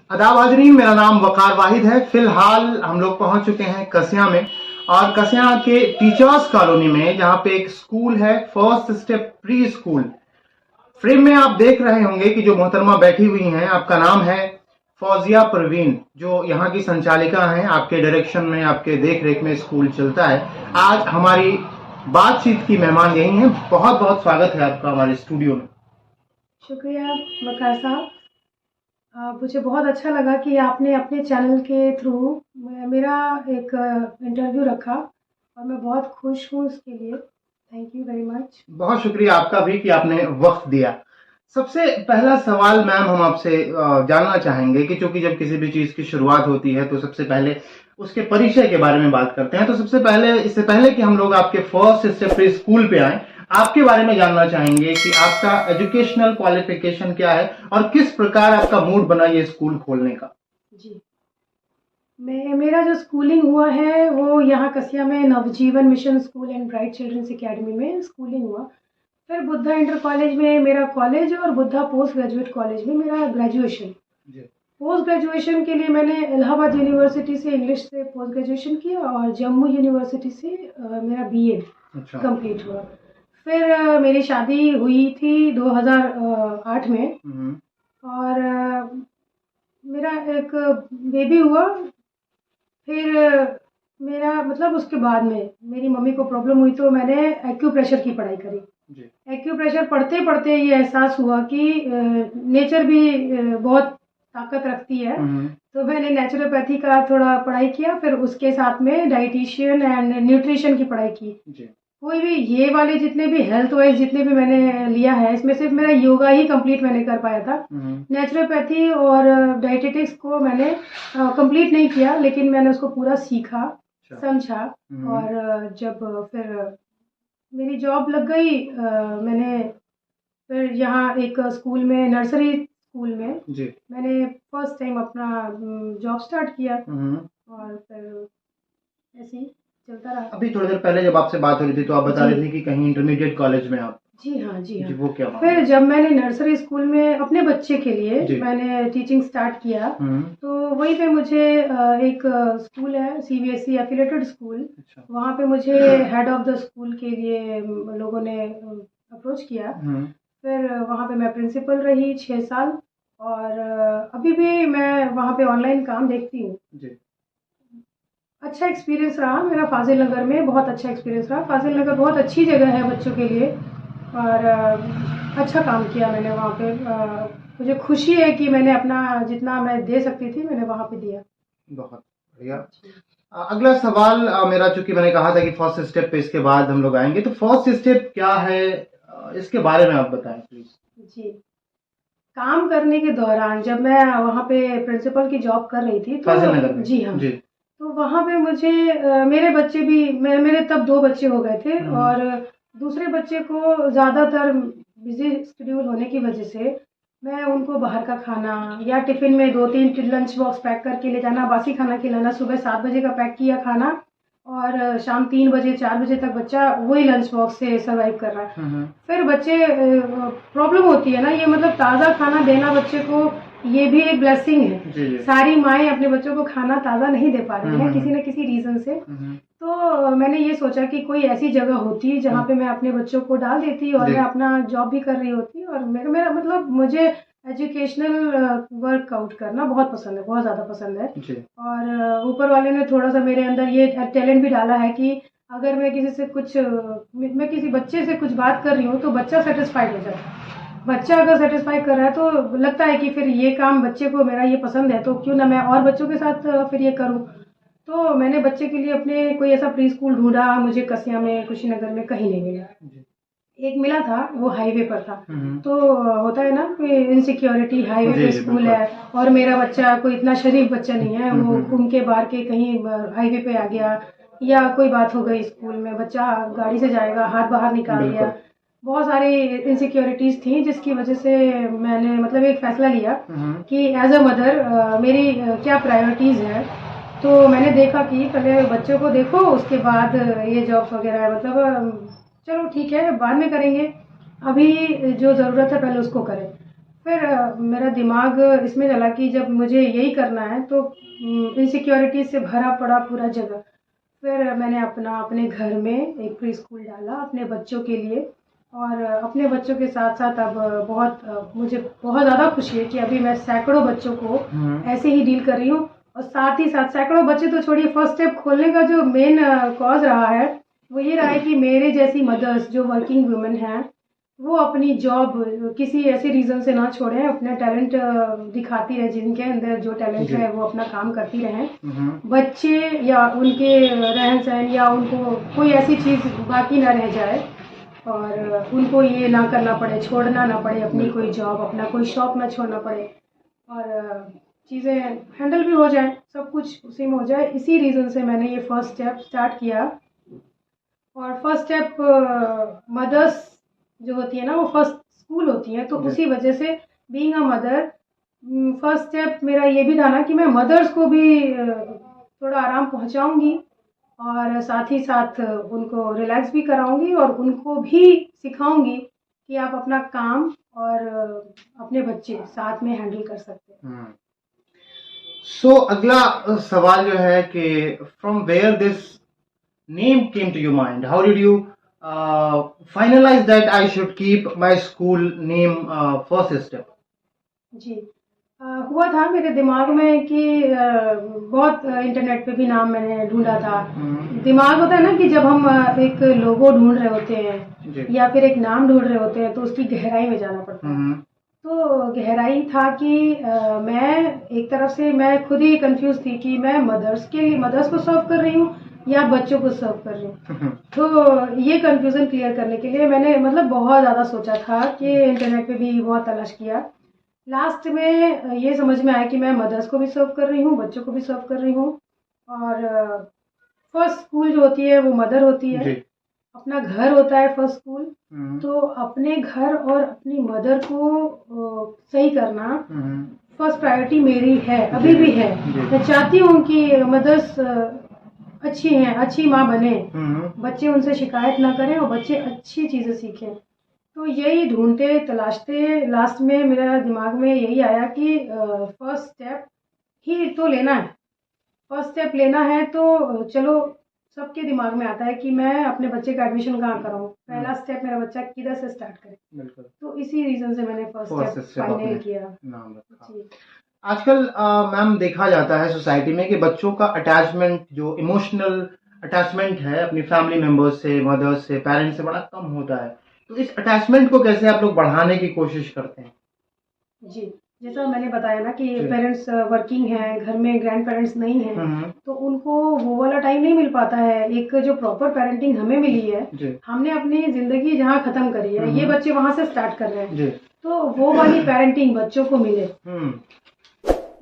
आदाब हाजरीन, मेरा नाम वकार वाहिद है। फिलहाल हम लोग पहुंच चुके हैं कसिया में, और कसिया के टीचर्स कॉलोनी में, जहां पे एक स्कूल है, first step pre school. Frame में आप देख रहे होंगे कि जो मोहतरमा बैठी हुई हैं, आपका नाम है फौजिया परवीन, जो यहाँ की संचालिका हैं। आपके डायरेक्शन में, आपके देख रेख में स्कूल चलता है। आज हमारी बातचीत की मेहमान यही हैं। बहुत बहुत स्वागत है आपका हमारे स्टूडियो में। शुक्रिया वकार साहब। मुझे बहुत अच्छा लगा कि आपने अपने चैनल के थ्रू मेरा एक इंटरव्यू रखा, और मैं बहुत खुश हूँ उसके लिए। Thank you very much. बहुत शुक्रिया आपका भी कि आपने वक्त दिया। सबसे पहला सवाल मैम, हम आपसे जानना चाहेंगे कि चूंकि जब किसी भी चीज की शुरुआत होती है तो सबसे पहले उसके परिचय के बारे में बात करते हैं। तो सबसे पहले, इससे पहले कि हम लोग आपके फर्स्ट स्टेप प्री स्कूल पे आए, आपके बारे में जानना चाहेंगे कि आपका एजुकेशनल क्वालिफिकेशन क्या है और किस प्रकार आपका मूड बना ये स्कूल खोलने का। जी, मेरा जो स्कूलिंग हुआ है वो यहाँ कसिया में Navjivan mission school and bright childrens academy में स्कूलिंग हुआ। फिर बुद्धा इंटर कॉलेज में मेरा कॉलेज, और बुद्धा पोस्ट ग्रेजुएट कॉलेज में मेरा ग्रेजुएशन। पोस्ट ग्रेजुएशन के लिए मैंने इलाहाबाद यूनिवर्सिटी से इंग्लिश से पोस्ट ग्रेजुएशन किया, और जम्मू यूनिवर्सिटी से मेरा बीए कंप्लीट हुआ। फिर मेरी शादी हुई थी 2008 में, और मेरा एक बेबी हुआ। फिर मेरा मतलब उसके बाद में मेरी मम्मी को प्रॉब्लम हुई, तो मैंने एक्यूप्रेशर की पढ़ाई करी। एक्यूप्रेशर पढ़ते पढ़ते ये एहसास हुआ कि नेचर भी बहुत ताकत रखती है, तो मैंने नेचुरोपैथी का थोड़ा पढ़ाई किया। फिर उसके साथ में डाइटिशियन एंड न्यूट्रिशन की पढ़ाई की। कोई भी ये वाले जितने भी हेल्थ वाइज जितने भी मैंने लिया है, इसमें सिर्फ मेरा योगा ही कंप्लीट मैंने कर पाया था। नेचुरोपैथी और डाइटेटिक्स को मैंने कंप्लीट नहीं किया, लेकिन मैंने उसको पूरा सीखा, समझा। और जब फिर मेरी जॉब लग गई, मैंने फिर यहाँ एक स्कूल में, नर्सरी स्कूल में मैंने फर्स्ट टाइम अपना जॉब स्टार्ट किया, और फिर ऐसे ही चलता रहा। अभी थोड़ी देर पहले जब आपसे बात हो रही थी तो आप बता रहे थे कि कहीं इंटरमीडिएट कॉलेज में आप। जी हाँ, जी हाँ। वो क्या फिर जब मैंने नर्सरी स्कूल में अपने बच्चे के लिए मैंने टीचिंग स्टार्ट किया, तो वहीं पे मुझे एक स्कूल है सीबीएसई एफिलिएटेड स्कूल, वहाँ पे मुझे हेड ऑफ द स्कूल के लिए लोगों ने अप्रोच किया। फिर वहाँ पे मैं प्रिंसिपल रही 6 साल, और अभी भी मैं वहाँ पे ऑनलाइन काम देखती हूँ। अच्छा एक्सपीरियंस रहा मेरा फाजिल नगर में, बहुत अच्छा एक्सपीरियंस रहा। फाजिल नगर बहुत अच्छी जगह है बच्चों के लिए, और अच्छा काम किया मैंने वहाँ पे। मुझे खुशी है कि मैंने अपना जितना मैं दे सकती थी मैंने वहाँ पे दिया। बहुत बढ़िया। अगला सवाल मेरा, चूंकि मैंने कहा था कि फर्स्ट स्टेप पे इसके बाद हम लोग आएंगे, तो फर्स्ट स्टेप क्या है, इसके बारे में आप बताएं प्लीज। जी, काम करने के दौरान जब मैं वहाँ पे प्रिंसिपल की जॉब कर रही थी, तो जी हाँ, तो वहाँ पे मुझे मेरे बच्चे भी, मेरे तब 2 बच्चे हो गए थे, और दूसरे बच्चे को ज़्यादातर बिजी शेड्यूल होने की वजह से मैं उनको बाहर का खाना या टिफ़िन में 2-3 लंच बॉक्स पैक करके ले जाना, बासी खाना खिलाना। सुबह 7 बजे का पैक किया खाना, और शाम 3 बजे 4 बजे तक बच्चा वही लंच बॉक्स से सर्वाइव कर रहा है। फिर बच्चे प्रॉब्लम होती है ना, ये मतलब ताज़ा खाना देना बच्चे को, ये भी एक ब्लेसिंग है। सारी माएँ अपने बच्चों को खाना ताज़ा नहीं दे पा रही हैं किसी न किसी रीज़न से। तो मैंने ये सोचा कि कोई ऐसी जगह होती जहाँ पे मैं अपने बच्चों को डाल देती, और मैं अपना जॉब भी कर रही होती, और मेरा मतलब मुझे एजुकेशनल वर्कआउट करना बहुत पसंद है, बहुत ज़्यादा पसंद है। और ऊपर वाले ने थोड़ा सा मेरे अंदर ये टैलेंट भी डाला है कि अगर मैं किसी से कुछ, मैं किसी बच्चे से कुछ बात कर रही हूँ तो बच्चा सेटिस्फाइड हो जाता है। बच्चा अगर सेटिस्फाई कर रहा है तो लगता है कि फिर ये काम बच्चे को मेरा ये पसंद है, तो क्यों ना मैं और बच्चों के साथ फिर ये करूँ। तो मैंने बच्चे के लिए अपने कोई ऐसा प्री स्कूल ढूंढा, मुझे कसिया में, कुशीनगर में कहीं नहीं मिला। एक मिला था, वो हाईवे पर था। तो होता है ना कि इनसिक्योरिटी, हाईवे पे स्कूल है, और मेरा बच्चा कोई इतना शरीफ बच्चा नहीं है, वो घूम के बाहर के कहीं हाईवे पे आ गया, या कोई बात हो गई स्कूल में, बच्चा गाड़ी से जाएगा, हाथ बाहर निकाल दिया। बहुत सारी इनसिक्योरिटीज़ थी, जिसकी वजह से मैंने मतलब एक फ़ैसला लिया कि एज अ मदर मेरी क्या प्रायोरिटीज़ है। तो मैंने देखा कि पहले बच्चों को देखो, उसके बाद ये जॉब्स वगैरह, मतलब चलो ठीक है बाद में करेंगे, अभी जो ज़रूरत है पहले उसको करें। फिर मेरा दिमाग इसमें चला कि जब मुझे यही करना है तो इनसिक्योरिटी से भरा पड़ा पूरा जगह। फिर मैंने अपने घर में एक प्री स्कूल डाला अपने बच्चों के लिए, और अपने बच्चों के साथ साथ अब मुझे बहुत ज़्यादा खुशी है कि अभी मैं सैकड़ों बच्चों को ऐसे ही डील कर रही हूँ। और साथ ही साथ सैकड़ों बच्चे तो छोड़िए, फर्स्ट स्टेप खोलने का जो मेन कॉज रहा है वो ये रहा है कि मेरे जैसी मदर्स जो वर्किंग वुमेन हैं वो अपनी जॉब किसी ऐसे रीज़न से ना छोड़ें, अपना टैलेंट दिखाती रहे, जिनके अंदर जो टैलेंट है वो अपना काम करती रहें। बच्चे या उनके रहन सहन या उनको कोई ऐसी चीज़ बाकी ना रह जाए और उनको ये ना करना पड़े, छोड़ना ना पड़े अपनी कोई जॉब, अपना कोई शौक ना छोड़ना पड़े, और चीज़ें हैंडल भी हो जाए, सब कुछ उसी में हो जाए। इसी रीज़न से मैंने ये फर्स्ट स्टेप स्टार्ट किया। और फर्स्ट स्टेप मदर्स जो होती है ना वो फर्स्ट स्कूल होती हैं, तो उसी वजह से being a mother first step मेरा ये भी था ना कि मैं मदर्स को भी थोड़ा आराम पहुंचाऊंगी और साथ ही साथ उनको रिलैक्स भी कराऊंगी और उनको भी सिखाऊंगी कि आप अपना काम और अपने बच्चे साथ में हैंडल कर सकते हैं। सो अगला सवाल जो है कि from where this name came to your mind? How did you finalize that I should keep my school name first step? जी, हुआ था मेरे दिमाग में कि बहुत इंटरनेट पे भी नाम मैंने ढूंढा था। दिमाग होता है ना कि जब हम एक लोगो ढूंढ रहे होते हैं या फिर एक नाम ढूंढ रहे होते हैं तो उसकी गहराई में जाना पड़ता है। तो गहराई था कि मैं एक तरफ से मैं खुद ही कंफ्यूज थी कि मैं मदर्स को सर्व कर रही हूँ या बच्चों को सर्व कर रही हूँ। तो ये कंफ्यूजन क्लियर करने के लिए मैंने मतलब बहुत ज़्यादा सोचा था कि इंटरनेट पे भी बहुत तलाश किया। लास्ट में ये समझ में आया कि मैं मदर्स को भी सर्व कर रही हूँ, बच्चों को भी सर्व कर रही हूँ, और फर्स्ट स्कूल जो होती है वो मदर होती है, अपना घर होता है फर्स्ट स्कूल। तो अपने घर और अपनी मदर को सही करना फर्स्ट प्रायोरिटी मेरी है, अभी भी है। मैं चाहती हूँ कि मदर्स अच्छी हैं, अच्छी माँ बने, बच्चे उनसे शिकायत ना करें और बच्चे अच्छी चीज़ें सीखें। तो यही ढूंढते तलाशते लास्ट में मेरा दिमाग में यही आया कि फर्स्ट स्टेप ही तो लेना है, फर्स्ट स्टेप लेना है। तो चलो सबके दिमाग में आता है कि मैं अपने बच्चे का एडमिशन कहाँ कराऊँ, पहला स्टेप मेरा बच्चा किधर से स्टार्ट करे। तो इसी रीजन से मैंने फर्स्ट स्टेप फाइनल किया। नाम रखा। आजकल मैम देखा जाता है सोसाइटी में कि बच्चों का अटैचमेंट, जो इमोशनल अटैचमेंट है अपनी फैमिली मेंबर्स से, मदर्स से, पेरेंट्स से बड़ा कम होता है। तो इस अटैचमेंट को कैसे आप लोग बढ़ाने की कोशिश करते हैं? जी, जैसा मैंने बताया ना कि पेरेंट्स वर्किंग हैं, घर में ग्रैंड पेरेंट्स नहीं हैं, तो उनको वो वाला टाइम नहीं मिल पाता है। एक जो प्रॉपर पेरेंटिंग हमें मिली है, हमने अपनी जिंदगी जहाँ खत्म करी है, ये बच्चे वहां से स्टार्ट कर रहे हैं, तो वो वाली पेरेंटिंग बच्चों को मिले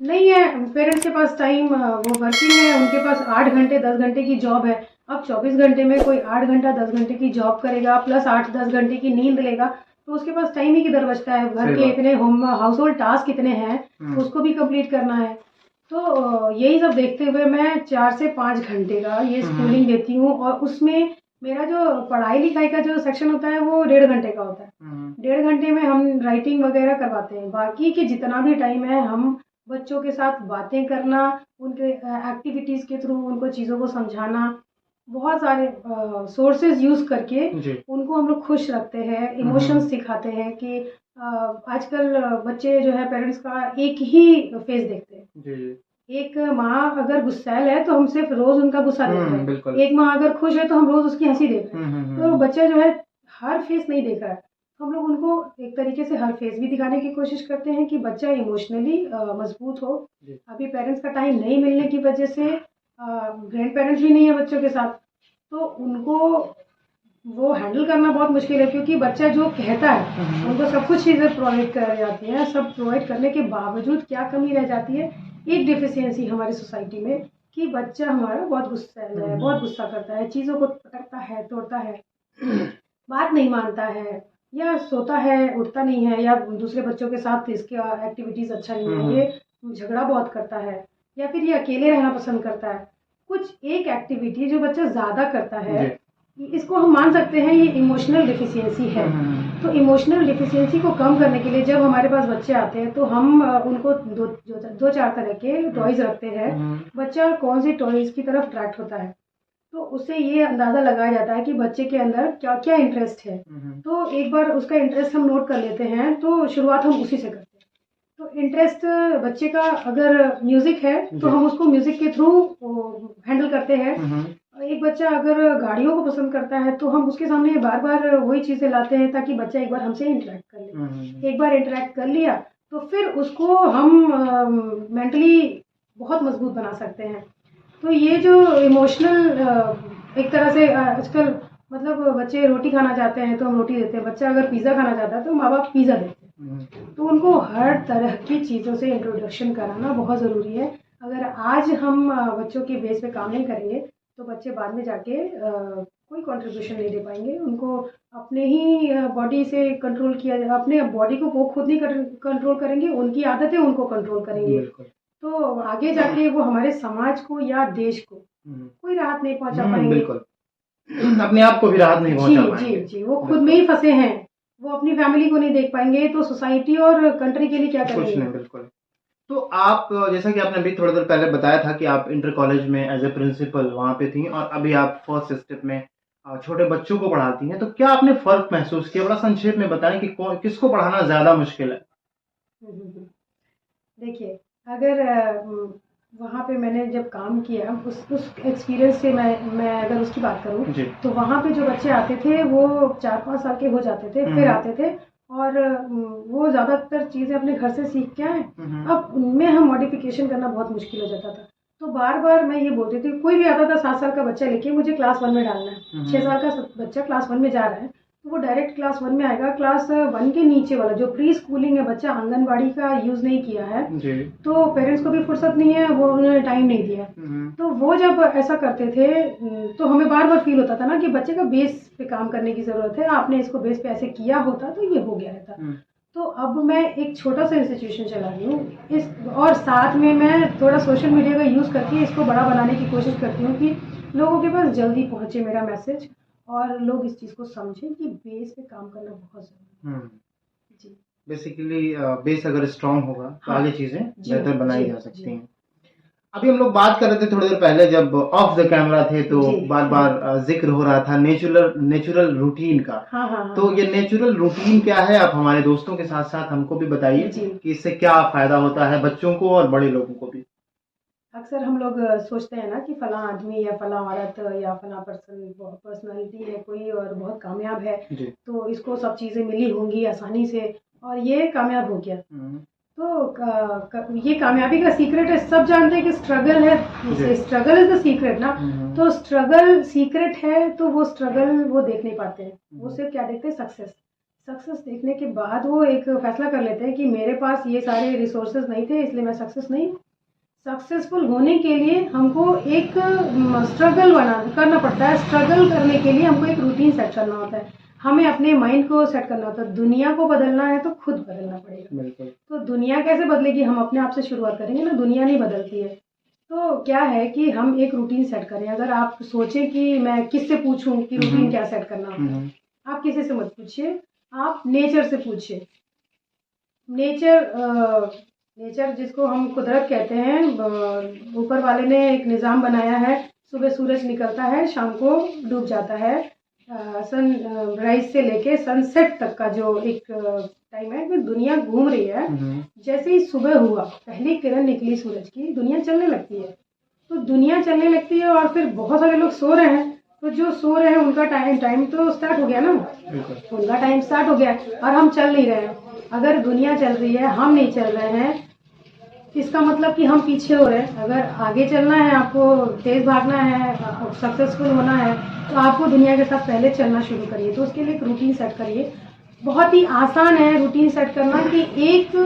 नहीं है। पेरेंट्स के पास टाइम, वो वर्किंग है, उनके पास 8 घंटे 10 घंटे की जॉब है। अब 24 घंटे में कोई 8 घंटा 10 घंटे की जॉब करेगा प्लस 8-10 घंटे की नींद लेगा, तो उसके पास टाइम ही किधर बचता है। घर के इतने हाउस होल्ड टास्क इतने हैं, उसको भी कंप्लीट करना है। तो यही सब देखते हुए मैं 4 से 5 घंटे का ये स्कूलिंग देती हूँ, और उसमें मेरा जो पढ़ाई लिखाई का जो सेक्शन होता है वो 1.5 घंटे का होता है। 1.5 घंटे में हम राइटिंग वगैरह करवाते हैं, बाकी के जितना भी टाइम है हम बच्चों के साथ बातें करना, उनके एक्टिविटीज़ के थ्रू उनको चीज़ों को समझाना, बहुत सारे सोर्सेज यूज़ करके उनको हम लोग खुश रखते हैं, इमोशंस सिखाते हैं कि आजकल बच्चे जो है पेरेंट्स का एक ही फेस देखते हैं। एक माँ अगर गुस्सैल है तो हम सिर्फ रोज उनका गुस्सा देख रहे हैं, एक माँ अगर खुश है तो हम रोज उसकी हंसी देख रहे हैं। तो बच्चा जो है हर फेस नहीं देख रहा है, हम लोग उनको एक तरीके से हर फेस भी दिखाने की कोशिश करते हैं कि बच्चा इमोशनली मजबूत हो। अभी पेरेंट्स का टाइम नहीं मिलने की वजह से ग्रैंड पेरेंट्स भी नहीं है बच्चों के साथ, तो उनको वो हैंडल करना बहुत मुश्किल है, क्योंकि बच्चा जो कहता है उनको सब कुछ चीज़ें प्रोवाइड कर जाती हैं। सब प्रोवाइड करने के बावजूद क्या कमी रह जाती है, एक डिफिशियंसी हमारी सोसाइटी में, कि बच्चा हमारा बहुत गुस्सैल है, बहुत गुस्सा करता है, चीज़ों को पकड़ता है, तोड़ता है, बात नहीं मानता है, या सोता है उठता नहीं है, या दूसरे बच्चों के साथ इसके एक्टिविटीज़ अच्छा नहीं है, ये झगड़ा बहुत करता है, या फिर ये अकेले रहना पसंद करता है। कुछ एक एक्टिविटी जो बच्चा ज़्यादा करता है इसको हम मान सकते हैं ये इमोशनल डिफिशियंसी है। तो इमोशनल डिफिशियंसी को कम करने के लिए जब हमारे पास बच्चे आते हैं तो हम उनको दो चार तरह के टॉयज रखते हैं। बच्चा कौन सी टॉयज की तरफ अट्रैक्ट होता है तो उससे ये अंदाज़ा लगाया जाता है कि बच्चे के अंदर क्या क्या इंटरेस्ट है। तो एक बार उसका इंटरेस्ट हम नोट कर लेते हैं तो शुरुआत हम उसी से करते हैं। तो इंटरेस्ट बच्चे का अगर म्यूजिक है तो हम उसको म्यूजिक के थ्रू हैंडल करते हैं। एक बच्चा अगर गाड़ियों को पसंद करता है तो हम उसके सामने बार बार वही चीज़ें लाते हैं ताकि बच्चा एक बार हमसे इंटरेक्ट कर ले। एक बार इंटरेक्ट कर लिया तो फिर उसको हम मेंटली बहुत मजबूत बना सकते हैं। तो ये जो इमोशनल एक तरह से आजकल मतलब बच्चे रोटी खाना चाहते हैं तो हम रोटी देते हैं। बच्चा अगर पिज़्ज़ा खाना चाहता है तो माँ बाप पिज़्ज़ा देते हैं। तो उनको हर तरह की चीज़ों से इंट्रोडक्शन कराना बहुत ज़रूरी है। अगर आज हम बच्चों के बेस पे काम नहीं करेंगे तो बच्चे बाद में जाके कोई कंट्रीब्यूशन नहीं दे पाएंगे। उनको अपने ही बॉडी से कंट्रोल किया जाए, अपने बॉडी को वो खुद नहीं कंट्रोल करेंगे, उनकी आदतें उनको कंट्रोल करेंगे। तो आगे जाके वो हमारे समाज को या देश को कोई राहत नहीं पहुंचा पाएंगे। बिल्कुल, अपने आप को भी राहत नहीं पहुंचा पाएंगे। जी, वो खुद में ही फंसे हैं, वो अपनी फैमिली को नहीं देख पाएंगे तो सोसाइटी और कंट्री के लिए क्या करेंगे? कुछ नहीं। बिल्कुल। तो आप जैसा कि आपने अभी थोड़ी देर पहले बताया था कि आप इंटर कॉलेज में एज ए प्रिंसिपल वहाँ पे थी और अभी आप फर्स्ट स्टेप में छोटे बच्चों को पढ़ाती हैं, तो क्या आपने फर्क महसूस किया? बड़ा संक्षेप में बताएं कि किसको पढ़ाना ज्यादा मुश्किल है। देखिए, अगर वहाँ पे मैंने जब काम किया उस एक्सपीरियंस से मैं अगर उसकी बात करूँ तो वहाँ पे जो बच्चे आते थे वो 4-5 साल के हो जाते थे, फिर आते थे और वो ज़्यादातर चीज़ें अपने घर से सीख के आए। अब उनमें हम मॉडिफिकेशन करना बहुत मुश्किल हो जाता था। तो बार बार मैं ये बोलती थी, कोई भी आता था 7 साल का बच्चा लेके मुझे क्लास 1 में डालना है। 6 साल का बच्चा क्लास 1 में जा रहा है तो वो डायरेक्ट क्लास 1 में आएगा। क्लास 1 के नीचे वाला जो प्री स्कूलिंग है, बच्चा आंगनबाड़ी का यूज़ नहीं किया है तो पेरेंट्स को भी फुर्सत नहीं है, वो उन्होंने टाइम नहीं दिया। तो वो जब ऐसा करते थे तो हमें बार बार फील होता था ना कि बच्चे का बेस पे काम करने की ज़रूरत है। आपने इसको बेस पे ऐसे किया होता तो ये हो गया रहता। तो अब मैं एक छोटा सा इंस्टीट्यूशन चला रही हूँ और साथ में मैं थोड़ा सोशल मीडिया का यूज़ करके इसको बड़ा बनाने की कोशिश करती हूँ कि लोगों के पास जल्दी पहुँचे मेरा मैसेज और लोग इस चीज़ को समझें कि बेस पे काम करना बहुत ज़रूरी है। जी, बेसिकली बेस अगर स्ट्रांग होगा तो आगे चीज़ें बेहतर बनाई जा सकती हैं। अभी हम लोग बात कर रहे थे थोड़ी देर पहले जब ऑफ द कैमरा थे तो बार बार जिक्र हो रहा था नेचुरल रूटीन का। तो ये नेचुरल रूटीन क्या है, आप हमारे दोस्तों के साथ साथ हमको भी बताइए कि इससे क्या फायदा होता है बच्चों को और बड़े लोगों को भी। अक्सर हम लोग सोचते हैं ना कि फला आदमी या फला औरत या फला पर्सनालिटी है कोई और बहुत कामयाब है तो इसको सब चीज़ें मिली होंगी आसानी से और ये कामयाब हो गया। तो ये कामयाबी का सीक्रेट है, सब जानते हैं कि स्ट्रगल है, स्ट्रगल इज द सीक्रेट ना। तो स्ट्रगल सीक्रेट है तो वो स्ट्रगल वो देख नहीं पाते हैं, वो सिर्फ क्या देखते हैं, सक्सेस देखने के बाद वो एक फैसला कर लेते हैं कि मेरे पास ये सारे रिसोर्सेज नहीं थे इसलिए मैं सक्सेसफुल होने के लिए हमको एक स्ट्रगल करना पड़ता है। स्ट्रगल करने के लिए हमको एक रूटीन सेट करना होता है, हमें अपने माइंड को सेट करना होता है। दुनिया को बदलना है तो खुद बदलना पड़ेगा। तो दुनिया कैसे बदलेगी, हम अपने आप से शुरुआत करेंगे ना, दुनिया नहीं बदलती है। तो क्या है कि हम एक रूटीन सेट करें। अगर आप सोचें कि मैं किससे पूछूं कि रूटीन क्या सेट करना होता है, आप किसी से मत पूछिए, आप नेचर से पूछिए। नेचर जिसको हम कुदरत कहते हैं, ऊपर वाले ने एक निज़ाम बनाया है। सुबह सूरज निकलता है, शाम को डूब जाता है। सनराइज से लेके सनसेट तक का जो एक टाइम है, दुनिया घूम रही है। जैसे ही सुबह हुआ, पहली किरण निकली सूरज की, दुनिया चलने लगती है। तो दुनिया चलने लगती है और फिर बहुत सारे लोग सो रहे हैं, तो जो सो रहे हैं उनका टाइम तो स्टार्ट हो गया ना, उनका टाइम स्टार्ट हो गया और हम चल नहीं रहे हैं। अगर दुनिया चल रही है, हम नहीं चल रहे हैं, इसका मतलब कि हम पीछे हो रहे हैं। अगर आगे चलना है, आपको तेज भागना है, सक्सेसफुल होना है, तो आपको दुनिया के साथ पहले चलना शुरू करिए। तो उसके लिए एक रूटीन सेट करिए। बहुत ही आसान है रूटीन सेट करना कि एक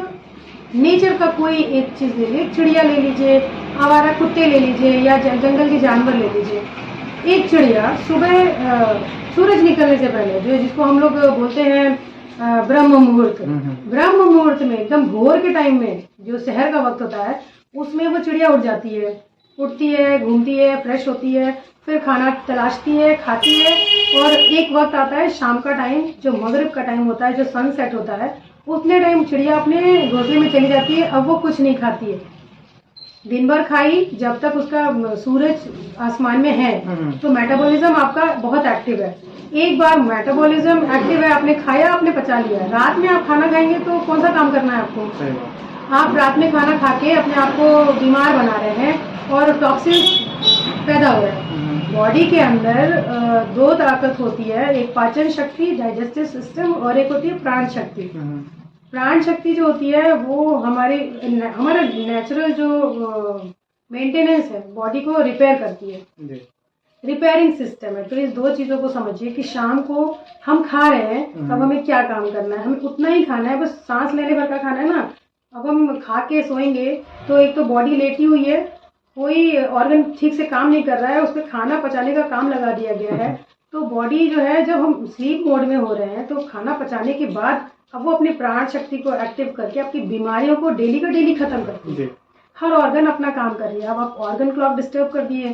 नेचर का कोई एक चीज़ ले लीजिए, चिड़िया ले लीजिए, आवारा कुत्ते ले लीजिए या जंगल के जानवर ले लीजिए। एक चिड़िया सुबह सूरज निकलने से पहले, जो जिसको हम लोग बोलते हैं ब्रह्म मुहूर्त में, एकदम भोर के टाइम में जो शहर का वक्त होता है, उसमें वो चिड़िया उड़ जाती है। उठती है, घूमती है, फ्रेश होती है, फिर खाना तलाशती है, खाती है। और एक वक्त आता है शाम का टाइम, जो मगरिब का टाइम होता है, जो सनसेट होता है, उतने टाइम चिड़िया अपने घोंसले में चली जाती है। अब वो कुछ नहीं खाती है, दिन भर खाई, जब तक उसका सूरज आसमान में है तो मेटाबॉलिज्म आपका बहुत एक्टिव है। एक बार मेटाबॉलिज्म एक्टिव है, आपने खाया, आपने पचा लिया, रात में आप खाना खाएंगे तो कौन सा काम करना है आपको? आप रात में खाना खा के अपने आप को बीमार बना रहे हैं और टॉक्सिन पैदा हो रहा है। बॉडी के अंदर दो ताकत होती है, एक पाचन शक्ति, डाइजेस्टिव सिस्टम, और एक होती है प्राण शक्ति। प्राण शक्ति जो होती है वो हमारा नेचुरल जो मेंटेनेंस है, बॉडी को रिपेयर करती है, रिपेयरिंग सिस्टम है। तो इस दो चीजों को समझिए कि शाम को हम खा रहे हैं, अब हमें क्या काम करना है, हमें उतना ही खाना है, बस सांस लेने भर का खाना है ना। अब हम खा के सोएंगे तो एक तो बॉडी लेटी हुई है, कोई ऑर्गन ठीक से काम नहीं कर रहा है, उस पर खाना पचाने का काम लगा दिया गया है। तो बॉडी जो है, जब हम स्लीप मोड में हो रहे हैं तो खाना पचाने के बाद अब वो अपनी प्राण शक्ति को एक्टिव करके आपकी बीमारियों को डेली का डेली खत्म करती है। हर ऑर्गन अपना काम कर रही है। अब आप ऑर्गन क्लॉक डिस्टर्ब कर दिए,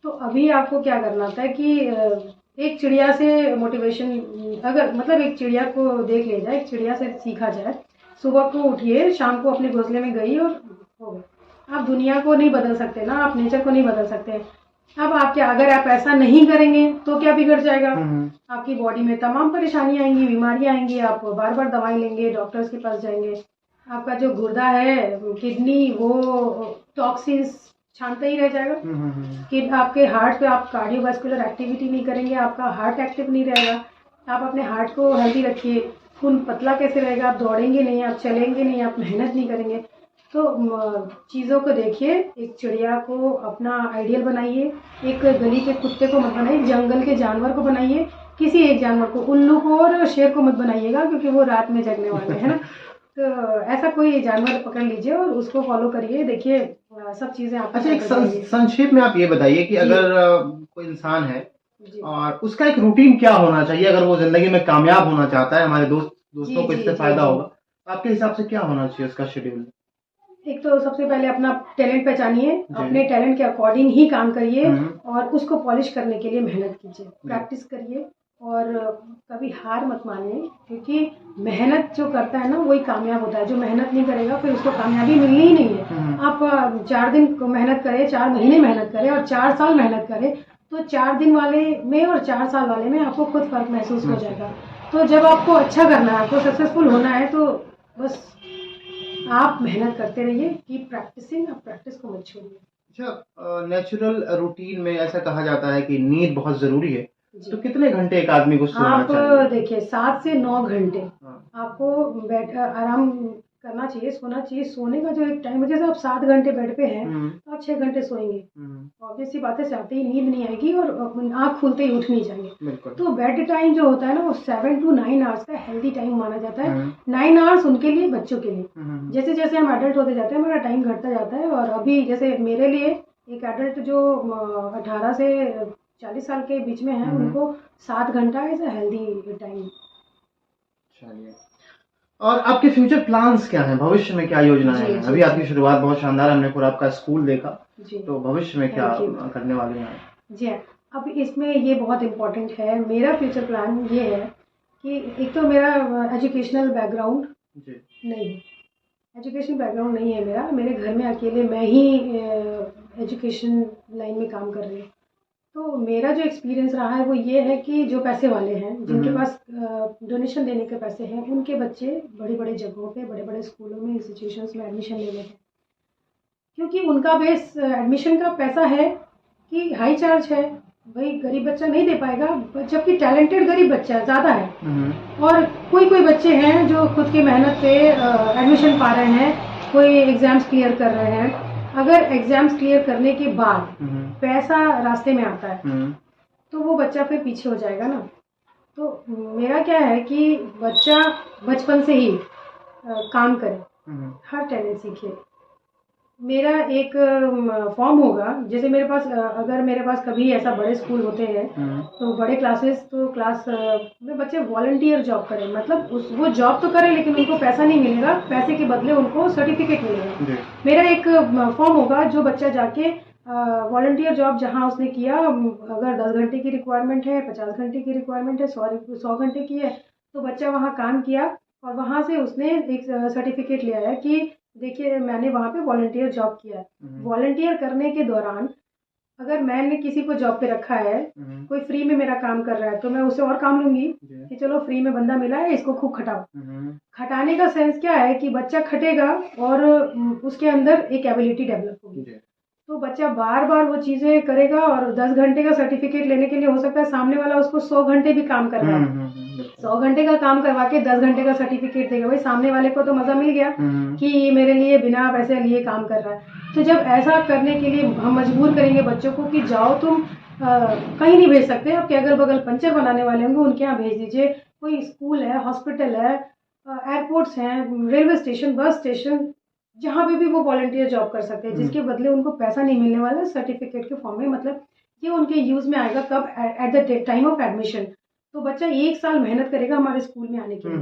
तो अभी आपको क्या करना था कि एक चिड़िया से मोटिवेशन, अगर मतलब एक चिड़िया को देख लिया जाए, एक चिड़िया से सीखा जाए। सुबह को उठिए, शाम को अपने घोंसले में गई और हो गई। आप दुनिया को नहीं बदल सकते ना, आप नेचर को नहीं बदल सकते। अब आप क्या, अगर आप ऐसा नहीं करेंगे तो क्या बिगड़ जाएगा? आपकी बॉडी में तमाम परेशानियां आएंगी, बीमारियां आएंगी, आप बार बार दवाई लेंगे, डॉक्टर्स के पास जाएंगे। आपका जो गुर्दा है, किडनी, वो टॉक्सिन्स छानता ही रह जाएगा। कि आपके हार्ट पे आप कार्डियोवास्कुलर एक्टिविटी नहीं करेंगे, आपका हार्ट एक्टिव नहीं रहेगा। आप अपने हार्ट को हेल्दी रखिए। खून पतला कैसे रहेगा? आप दौड़ेंगे नहीं, आप चलेंगे नहीं, आप मेहनत नहीं करेंगे। तो चीज़ों को देखिए, एक चिड़िया को अपना आइडियल बनाइए, एक गली के कुत्ते को मत बनाइए, जंगल के जानवर को बनाइए, किसी एक जानवर को, उल्लू को और शेर को मत बनाइएगा, क्योंकि वो रात में जगने वाले हैं ना। तो ऐसा कोई जानवर पकड़ लीजिए और उसको फॉलो करिए, देखिए सब चीजें आप। अच्छा, एक संक्षेप में आप ये बताइए कि अगर कोई इंसान है और उसका एक रूटीन क्या होना चाहिए, अगर वो जिंदगी में कामयाब होना चाहता है, हमारे दोस्तों को इससे फायदा होगा, आपके हिसाब से क्या होना चाहिए उसका शेड्यूल? एक तो सबसे पहले अपना टैलेंट पहचानिए, अपने टैलेंट के अकॉर्डिंग ही काम करिए और उसको पॉलिश करने के लिए मेहनत कीजिए, प्रैक्टिस करिए और कभी हार मत मानिए, क्योंकि मेहनत जो करता है ना वही कामयाब होता है। जो मेहनत नहीं करेगा फिर उसको कामयाबी मिलनी ही नहीं है। आप 4 दिन मेहनत करें, 4 महीने मेहनत करें और 4 साल मेहनत करें, तो 4 दिन वाले में और 4 साल वाले में आपको खुद फर्क महसूस हो जाएगा। तो जब आपको अच्छा करना है, आपको सक्सेसफुल होना है, तो बस आप मेहनत करते रहिए, कीप प्रैक्टिसिंग, आप प्रैक्टिस को मत छोड़िए। अच्छा, नेचुरल रूटीन में ऐसा कहा जाता है कि नींद बहुत जरूरी है, तो कितने घंटे एक आदमी को सोना चाहिए? आप देखिए 7 से 9 घंटे आपको आराम करना चाहिए, सोना चाहिए। सोने का जो एक टाइम है, जैसे आप 7 घंटे बेड पे हैं तो आप 6 घंटे सोएंगे, ऑब्वियस सी बात है, चाहते ही नींद नहीं आएगी और आँख खुलते ही उठ नहीं जाएंगे। तो बेड टाइम जो होता है ना, वो 7 to 9 आवर्स का हेल्दी टाइम माना जाता है। 9 आवर्स उनके लिए, बच्चों के लिए। जैसे जैसे हम एडल्ट होते जाते हैं, हमारा टाइम घटता जाता है। और अभी जैसे मेरे लिए एक एडल्ट जो 18 से 40 साल के बीच में है, उनको 7 घंटा एज अ हेल्दी टाइम। चलिए, और आपके फ्यूचर प्लान्स क्या हैं? भविष्य में क्या योजना है? अभी आपकी शुरुआत बहुत शानदार, हमने पूरा आपका स्कूल देखा, तो भविष्य में क्या करने वाले हैं? जी, अब इसमें ये बहुत इम्पोर्टेंट है। मेरा फ्यूचर प्लान ये है कि एक तो मेरा एजुकेशनल बैकग्राउंड नहीं है, एजुकेशन बैकग्राउंड नहीं है मेरा। मेरे घर में अकेले मैं ही एजुकेशन लाइन में काम कर रही हूँ। तो मेरा जो एक्सपीरियंस रहा है वो ये है कि जो पैसे वाले हैं, जिनके पास डोनेशन देने के पैसे हैं, उनके बच्चे बड़ी बड़ी जगहों पे, बड़े बड़े स्कूलों में, इंस्टीट्यूशंस में एडमिशन ले लेते हैं, क्योंकि उनका बेस एडमिशन का पैसा है कि हाई चार्ज है। भाई गरीब बच्चा नहीं दे पाएगा, जबकि टैलेंटेड गरीब बच्चा ज़्यादा है। और कोई कोई बच्चे हैं जो खुद की मेहनत पे एडमिशन पा रहे हैं, कोई एग्ज़ाम्स क्लियर कर रहे हैं। अगर एग्जाम्स क्लियर करने के बाद पैसा रास्ते में आता है तो वो बच्चा फिर पीछे हो जाएगा ना। तो मेरा क्या है कि बच्चा बचपन से ही काम करे, हर टैलेंट सीखे। मेरा एक फॉर्म होगा, जैसे मेरे पास अगर मेरे पास कभी ऐसा बड़े स्कूल होते हैं तो बड़े क्लासेस, तो क्लास में बच्चे वॉलंटियर जॉब करें, मतलब वो जॉब तो करें लेकिन उनको पैसा नहीं मिलेगा, पैसे के बदले उनको सर्टिफिकेट मिलेगा। मेरा एक फॉर्म होगा जो बच्चा जाके वॉलंटियर जॉब जहाँ उसने किया, अगर 10 घंटे की रिक्वायरमेंट है, 50 घंटे की रिक्वायरमेंट है, 100 घंटे की है, तो बच्चा वहाँ काम किया और वहाँ से उसने एक सर्टिफिकेट ले आया कि देखिए मैंने वहाँ पे वॉलंटियर जॉब किया है। वॉलंटियर करने के दौरान अगर मैंने किसी को जॉब पे रखा है, कोई फ्री में मेरा काम कर रहा है, तो मैं उससे और काम लूंगी कि चलो फ्री में बंदा मिला है, इसको खूब खटाओ। खटाने का सेंस क्या है कि बच्चा खटेगा और उसके अंदर एक एबिलिटी डेवलप होगी, तो बच्चा बार बार वो चीजें करेगा और 10 घंटे का सर्टिफिकेट लेने के लिए हो सकता है सामने वाला उसको 100 घंटे भी काम करवा है, 100 घंटे का काम करवा के 10 घंटे का सर्टिफिकेट देगा। भाई सामने वाले को तो मजा मिल गया कि मेरे लिए बिना पैसे लिए काम कर रहा है। तो जब ऐसा करने के लिए हम मजबूर करेंगे बच्चों को कि जाओ तुम कहीं नहीं भेज सकते, आपके अगल बगल पंचर बनाने वाले होंगे उनके यहाँ भेज दीजिए, कोई स्कूल है, हॉस्पिटल है, एयरपोर्ट्स हैं, रेलवे स्टेशन, बस स्टेशन, जहाँ पे भी वो वॉलंटियर जॉब कर सकते हैं, जिसके बदले उनको पैसा नहीं मिलने वाला, सर्टिफिकेट के फॉर्म में, मतलब ये उनके यूज में आएगा कब, at the time of admission. तो बच्चा 1 साल मेहनत करेगा हमारे स्कूल में आने के लिए,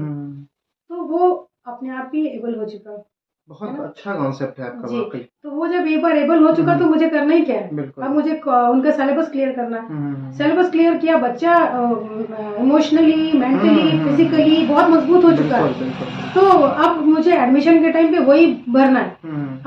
तो वो अपने आप ही एबल हो चुका। बहुत अच्छा कॉन्सेप्ट है आपका वाकई। तो वो जब एक बार एबल हो चुका तो मुझे करना ही क्या है, अब मुझे उनका सिलेबस क्लियर करना है। सिलेबस क्लियर किया, बच्चा इमोशनली, मेंटली, फिजिकली बहुत मजबूत हो चुका है, तो अब मुझे एडमिशन के टाइम पे वही भरना है।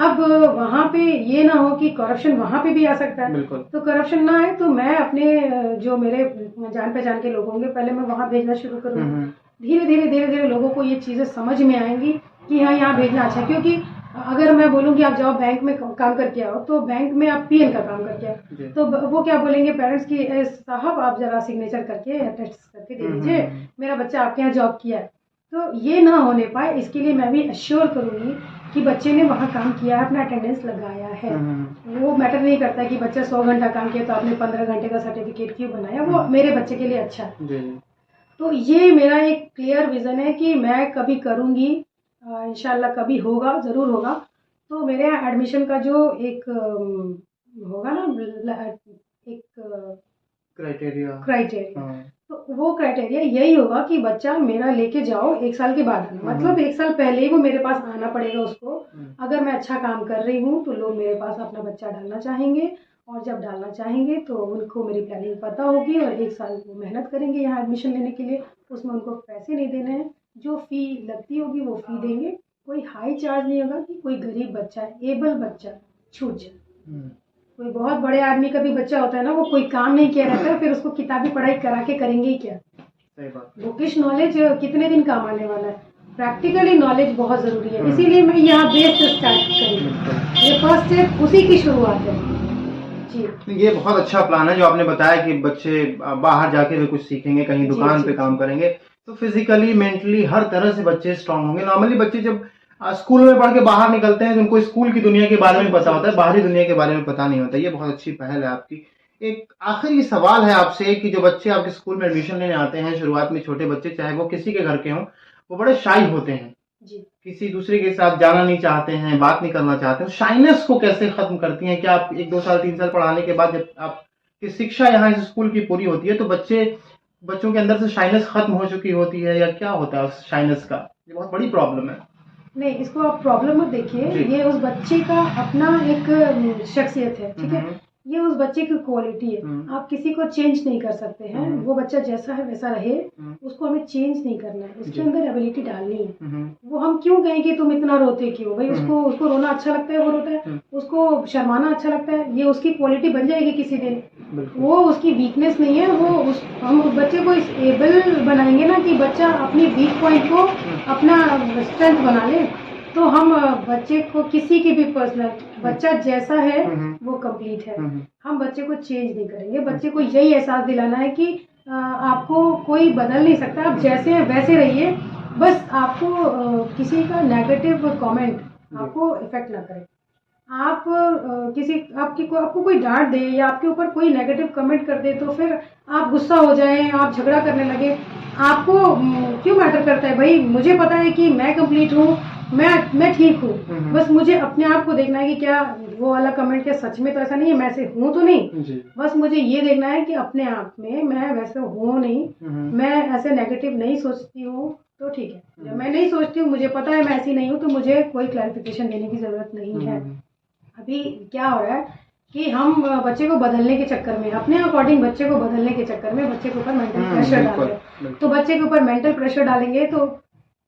अब वहाँ पे ये ना हो कि करप्शन वहाँ पे भी आ सकता है, तो करप्शन ना आए तो मैं अपने जो मेरे जान पहचान के लोग होंगे पहले मैं वहाँ भेजना शुरू करूँगी। धीरे धीरे लोगों को ये चीजें समझ में आएंगी कि हाँ यहाँ भेजना अच्छा है। क्योंकि अगर मैं बोलूँ कि आप जाओ बैंक में काम करके आओ, तो बैंक में आप पीएन का काम करके आओ, तो वो क्या बोलेंगे पेरेंट्स की, साहब आप जरा सिग्नेचर करके अटेस्ट करके दे दीजिए, मेरा बच्चा आपके यहाँ जॉब किया है। तो ये ना होने पाए इसके लिए मैं भी अश्योर करूंगी कि बच्चे ने वहाँ काम किया है, अपना अटेंडेंस लगाया है। वो मैटर नहीं करता कि बच्चा 100 घंटा काम किया तो आपने 15 घंटे का सर्टिफिकेट क्यों बनाया, वो मेरे बच्चे के लिए अच्छा है। तो ये मेरा एक क्लियर विजन है कि मैं कभी करूंगी, इंशाल्लाह कभी होगा, जरूर होगा। तो मेरे यहाँ एडमिशन का जो एक होगा ना, एक क्राइटेरिया, तो वो क्राइटेरिया यही होगा कि बच्चा मेरा लेके जाओ 1 साल के बाद आना, मतलब 1 साल पहले ही वो मेरे पास आना पड़ेगा उसको। अगर मैं अच्छा काम कर रही हूँ तो लोग मेरे पास अपना बच्चा डालना चाहेंगे, और जब डालना चाहेंगे तो उनको मेरी प्लानिंग पता होगी और 1 साल वो मेहनत करेंगे यहाँ एडमिशन लेने के लिए। उसमें उनको पैसे नहीं देने हैं, जो फ़ी लगती होगी वो फ़ी देंगे, कोई हाई चार्ज नहीं होगा कि कोई गरीब बच्चा है, एबल बच्चा छूट जाए। कोई बहुत बड़े आदमी का भी बच्चा होता है ना, वो कोई काम नहीं किया रहता है, फिर उसको किताबी पढ़ाई करा के करेंगे ही क्या। बुकिश नॉलेज कितने दिन काम आने वाला है, प्रैक्टिकली नॉलेज बहुत ज़रूरी है। इसीलिए मैं यहाँ बेस से स्टार्ट करी, ये फर्स्ट स्टेप उसी की शुरुआत है जी। ये बहुत अच्छा प्लान है जो आपने बताया कि बच्चे बाहर जाके भी कुछ सीखेंगे, कहीं दुकान पे काम करेंगे, तो फिजिकली, मेंटली हर तरह से बच्चे स्ट्रांग होंगे। नॉर्मली बच्चे जब स्कूल में पढ़ के बाहर निकलते हैं तो उनको स्कूल की दुनिया के बारे में पता होता है, बाहरी दुनिया के बारे में पता नहीं होता। ये बहुत अच्छी पहल है आपकी। एक आखिरी सवाल है आपसे कि जो बच्चे आपके स्कूल में एडमिशन लेने आते हैं, शुरुआत में छोटे बच्चे, चाहे वो किसी के घर के हों, वो बड़े शाई होते हैं जी। किसी दूसरे के साथ जाना नहीं चाहते हैं, बात नहीं करना चाहते हैं। शाइनेस को कैसे खत्म करती हैं? क्या आप 1-2 साल 3 साल पढ़ाने के बाद जब आपकी शिक्षा यहाँ इस स्कूल की पूरी होती है तो बच्चों के अंदर से शाइनेस खत्म हो चुकी होती है, या क्या होता है उस शाइनेस का? ये बहुत बड़ी प्रॉब्लम है। नहीं, इसको आप प्रॉब्लम मत देखिए, ये उस बच्चे का अपना एक शख्सियत है, ठीक है, ये उस बच्चे की क्वालिटी है। आप किसी को चेंज नहीं कर सकते हैं, वो बच्चा जैसा है वैसा रहे, उसको हमें चेंज नहीं करना है, उसके अंदर एबिलिटी डालनी है। वो हम क्यों कहें कि तुम इतना रोते क्यों, भाई उसको रोना अच्छा लगता है वो रोता है, उसको शर्माना अच्छा लगता है, ये उसकी क्वालिटी बन जाएगी किसी दिन, वो उसकी वीकनेस नहीं है। हम उस बच्चे को इस एबल बनाएंगे ना कि बच्चा अपनी वीक पॉइंट को अपना स्ट्रेंथ बना ले, तो हम बच्चे को किसी की भी पर्सनल, बच्चा जैसा है वो कंप्लीट है, हम बच्चे को चेंज नहीं करेंगे। बच्चे को यही एहसास दिलाना है कि आपको कोई बदल नहीं सकता, आप जैसे हैं वैसे रहिए, बस आपको किसी का नेगेटिव कमेंट आपको इफेक्ट ना करे। आप आपको कोई डांट दे या आपके ऊपर कोई नेगेटिव कमेंट कर दे तो फिर आप गुस्सा हो जाएं, आप झगड़ा करने लगे, आपको क्यों मैटर करता है? भाई मुझे पता है कि मैं कंप्लीट हूँ, मैं ठीक हूँ, बस मुझे अपने आप को देखना है कि क्या वो वाला कमेंट क्या सच में तो ऐसा नहीं है, मैं ऐसे हूँ तो नहीं, बस मुझे ये देखना है कि अपने आप में मैं वैसे हूँ नहीं, मैं ऐसे नेगेटिव नहीं सोचती हूँ, तो ठीक है। जब मैं नहीं सोचती हूँ, मुझे पता है मैं ऐसी नहीं हूँ, तो मुझे कोई क्लैरिफिकेशन देने की जरूरत नहीं है। अभी क्या हो रहा है कि हम बच्चे को बदलने के चक्कर में, अपने अकॉर्डिंग बच्चे को बदलने के चक्कर में बच्चे के ऊपर मेंटल प्रेशर डाल रहे हैं। तो बच्चे के ऊपर मेंटल प्रेशर डालेंगे तो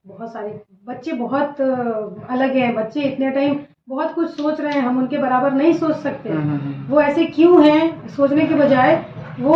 बहुत सारे बच्चे बहुत अलग हैं, बच्चे इतने टाइम बहुत कुछ सोच रहे हैं, हम उनके बराबर नहीं सोच सकते। वो ऐसे क्यों हैं सोचने के बजाय वो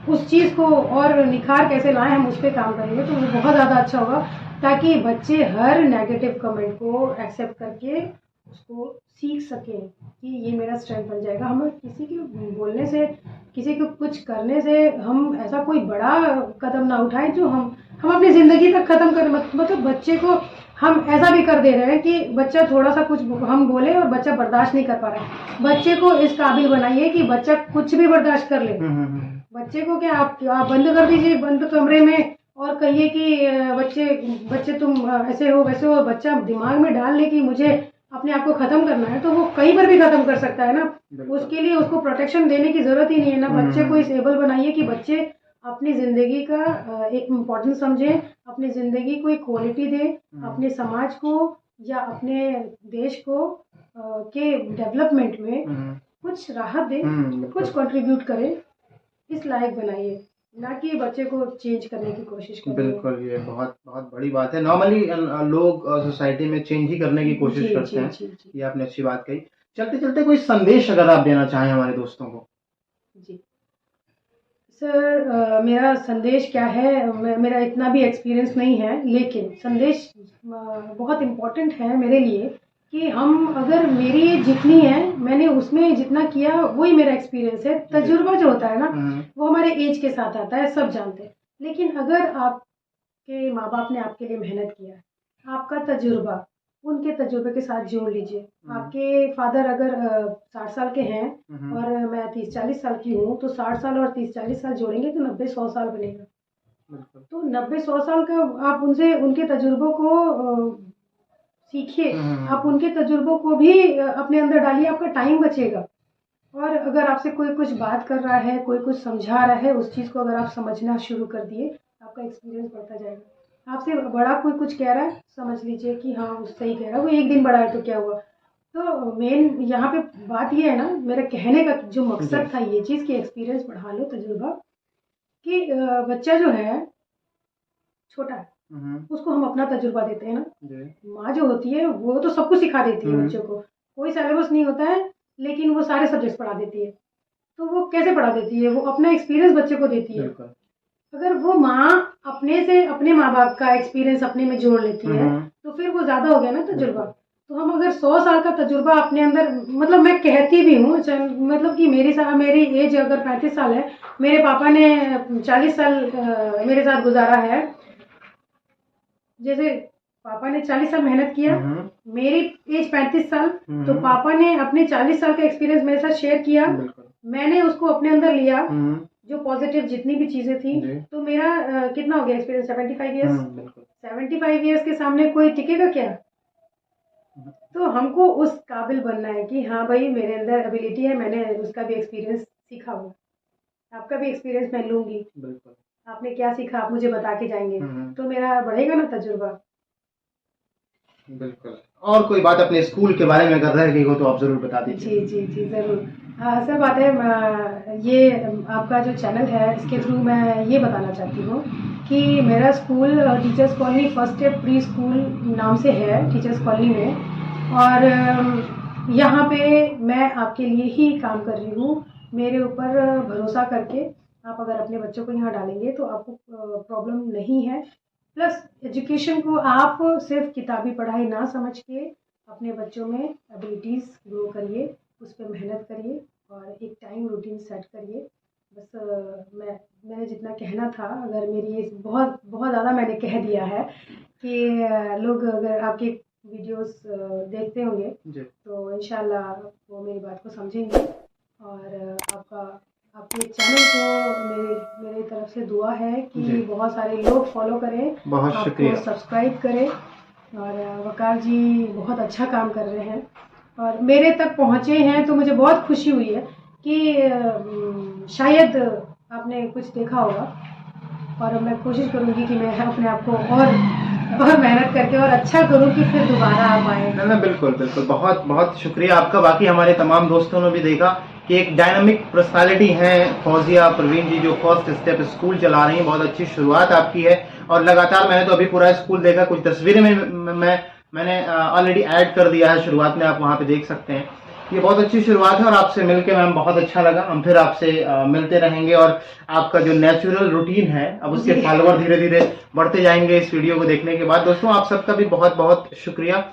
उस चीज़ को और निखार कैसे लाएं, हम उस पर काम करेंगे तो वो बहुत ज़्यादा अच्छा होगा, ताकि बच्चे हर नेगेटिव कमेंट को एक्सेप्ट करके उसको सीख सकें कि ये मेरा स्ट्रेंथ बन जाएगा। हम किसी के बोलने से, किसी को कुछ करने से हम ऐसा कोई बड़ा कदम ना उठाएं जो हम अपनी ज़िंदगी तक ख़त्म करें। मतलब बच्चे को हम ऐसा भी कर दे रहे हैं कि बच्चा थोड़ा सा कुछ हम बोले और बच्चा बर्दाश्त नहीं कर पा रहा है। बच्चे को इस काबिल बनाइए कि बच्चा कुछ भी बर्दाश्त कर ले। बच्चे को क्या आप बंद कर दीजिए बंद कमरे में और कहिए कि बच्चे तुम ऐसे हो वैसे हो, बच्चा दिमाग में डाल ले कि मुझे अपने आप को ख़त्म करना है तो वो कहीं पर भी ख़त्म कर सकता है ना। उसके लिए उसको प्रोटेक्शन देने की ज़रूरत ही नहीं है ना। बच्चे को इस एबल बनाइए कि बच्चे अपनी ज़िंदगी का एक इम्पोर्टेंस समझें, अपनी ज़िंदगी को एक क्वालिटी दें, अपने समाज को या अपने देश को के डेवलपमेंट में कुछ राहत दें, कुछ कंट्रीब्यूट करें, इस लायक बनाइए, ना कि बच्चे को चेंज करने की कोशिश करें। बिल्कुल, ये बहुत बहुत बड़ी बात है। नॉर्मली लोग सोसाइटी में चेंज ही करने की कोशिश करते हैं। ये आपने अच्छी बात कही। चलते चलते कोई संदेश अगर आप देना चाहें हमारे दोस्तों को। जी सर, मेरा संदेश क्या है, मेरा इतना भी एक्सपीरियंस नहीं है, लेकिन संदेश बहुत इम्पोर्टेंट है मेरे लिए कि हम अगर मेरी एज जितनी है मैंने उसमें जितना किया वही मेरा एक्सपीरियंस है। तजुर्बा जो होता है ना वो हमारे एज के साथ आता है, सब जानते हैं। लेकिन अगर आपके माँ बाप ने आपके लिए मेहनत किया है, आपका तजुर्बा उनके तजुर्बे के साथ जोड़ लीजिए। आपके फादर अगर 60 साल के हैं और मैं 30-40 साल की हूँ तो 60 साल और 30-40 साल जोड़ेंगे तो 90-100 साल बनेगा। तो 90-100 साल का आप उनसे उनके तजुर्बों को सीखिए, आप उनके तजुर्बों को भी अपने अंदर डालिए, आपका टाइम बचेगा। और अगर आपसे कोई कुछ बात कर रहा है, कोई कुछ समझा रहा है, उस चीज़ को अगर आप समझना शुरू कर दिए आपका एक्सपीरियंस बढ़ता जाएगा। आपसे बड़ा कोई कुछ कह रहा है समझ लीजिए कि हाँ वो सही कह रहा है, वो एक दिन बड़ा है तो क्या हुआ। तो मेन यहाँ पे बात ये है ना, मेरा कहने का जो मकसद था ये चीज़ कि एक्सपीरियंस बढ़ा लो, तजुर्बा, कि बच्चा जो है छोटा है उसको हम अपना तजुर्बा देते हैं ना। माँ जो होती है वो तो सब कुछ सिखा देती है बच्चों को, कोई सिलेबस नहीं होता है लेकिन वो सारे सब्जेक्ट्स पढ़ा देती है। तो वो कैसे पढ़ा देती है, वो अपना एक्सपीरियंस बच्चे को देती है। अगर वो माँ अपने से अपने माँ बाप का एक्सपीरियंस अपने में जोड़ लेती है तो फिर वो ज़्यादा हो गया ना तजुर्बा। तो हम अगर 100 साल का तजुर्बा अपने अंदर, मतलब मैं कहती भी हूँ, मतलब कि मेरी एज अगर 35 साल है, मेरे पापा ने 40 साल मेरे साथ गुजारा है। जैसे पापा ने 40 साल मेहनत किया, मेरी एज 35 साल, तो पापा ने अपने 40 साल का एक्सपीरियंस मेरे साथ शेयर किया, मैंने उसको अपने अंदर लिया, जो पॉजिटिव जितनी भी चीज़ें थी। तो मेरा कितना हो गया एक्सपीरियंस, 75 ईयर्स। 75 ईयर्स के सामने कोई टिकेगा क्या। तो हमको उस काबिल बनना है कि हाँ भाई मेरे अंदर एबिलिटी है, मैंने उसका भी एक्सपीरियंस सीखा हुआ, आपका भी एक्सपीरियंस मैं लूँगी। आपने क्या सीखा आप मुझे बता के जाएंगे तो मेरा बढ़ेगा ना तजुर्बा। बिल्कुल। और कोई बात अपने स्कूल के बारे में अगर रह गई हो तो आप ज़रूर बता दीजिए। जी ज़रूर। सर बात है, ये आपका जो चैनल है इसके थ्रू मैं ये बताना चाहती हूँ कि मेरा school teachers colony first step pre school नाम से है टीचर्स कॉलोनी में, और यहाँ पे मैं आपके लिए ही काम कर रही हूँ। मेरे ऊपर भरोसा करके आप अगर अपने बच्चों को यहाँ डालेंगे तो आपको प्रॉब्लम नहीं है। प्लस एजुकेशन को आप सिर्फ किताबी पढ़ाई ना समझ के अपने बच्चों में एबिलिटीज़ ग्रो करिए, उस पर मेहनत करिए और एक टाइम रूटीन सेट करिए। बस मैंने जितना कहना था, अगर मेरी ये बहुत बहुत ज़्यादा मैंने कह दिया है कि लोग अगर आपकी वीडियोस देखते होंगे तो इंशाल्लाह वो मेरी बात को समझेंगे। और आपके चैनल को मेरी तरफ से दुआ है कि बहुत सारे लोग फॉलो करें, बहुत शुक्रिया, सब्सक्राइब करें। और वकार जी बहुत अच्छा काम कर रहे हैं और मेरे तक पहुँचे हैं तो मुझे बहुत खुशी हुई है कि शायद आपने कुछ देखा होगा। और मैं कोशिश करूँगी कि मैं अपने आप को और और मेहनत करके और अच्छा करूँ कि फिर दोबारा आ पाए। ना बिल्कुल बिल्कुल, बहुत बहुत शुक्रिया आपका। बाकी हमारे तमाम दोस्तों ने भी देखा कि एक डायनामिक पर्सनालिटी है फौजिया परवीन जी, जो फर्स्ट स्टेप स्कूल चला रही हैं। बहुत अच्छी शुरुआत आपकी है और लगातार मैंने तो अभी पूरा स्कूल देखा, कुछ तस्वीरें में मैंने ऑलरेडी ऐड कर दिया है शुरुआत में, आप वहां पे देख सकते हैं। ये बहुत अच्छी शुरुआत है और आपसे मिलकर मैम बहुत अच्छा लगा। हम फिर आपसे मिलते रहेंगे और आपका जो नेचुरल रूटीन है अब उसके फॉलोअर धीरे धीरे बढ़ते जाएंगे इस वीडियो को देखने के बाद। दोस्तों आप सबका भी बहुत बहुत शुक्रिया।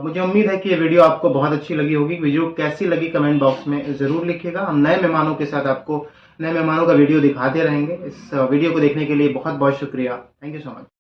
मुझे उम्मीद है कि ये वीडियो आपको बहुत अच्छी लगी होगी। वीडियो कैसी लगी कमेंट बॉक्स में जरूर लिखिएगा। हम नए मेहमानों के साथ आपको नए मेहमानों का वीडियो दिखाते रहेंगे। इस वीडियो को देखने के लिए बहुत बहुत शुक्रिया। Thank you so much.